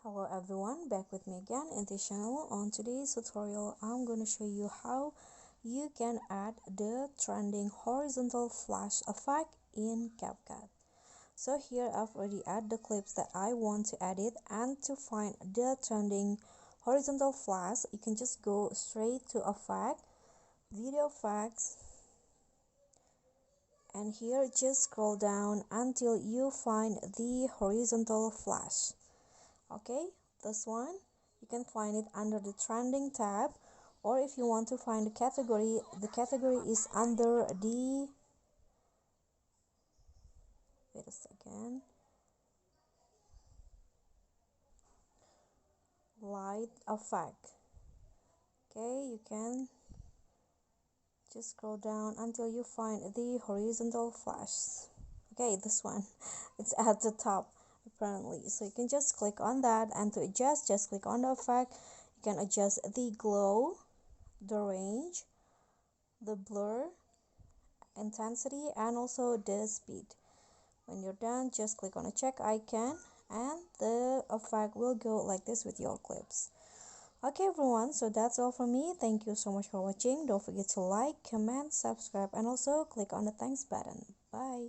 Hello everyone, back with me again in this channel. On today's tutorial, I'm going to show you how you can add the trending horizontal flash effect in CapCut. So here I've already added the clips that I want to edit, and to find the trending horizontal flash, you can just go straight to Effect, Video Effects, and here just scroll down until you find the horizontal flash. Okay, this one you can find it under the trending tab, or if you want to find the category is under the wait a second, light effect. Okay, you can just scroll down until you find the horizontal flash. Okay, this one it's at the top apparently, so you can just click on that, and to adjust, just click on the effect. You can adjust the glow, the range, the blur, intensity, and also the speed. When you're done, just click on a check icon and the effect will go like this with your clips. Okay everyone, so that's all from me. Thank you so much for watching. Don't forget to like, comment, subscribe, and also click on the thanks button. Bye.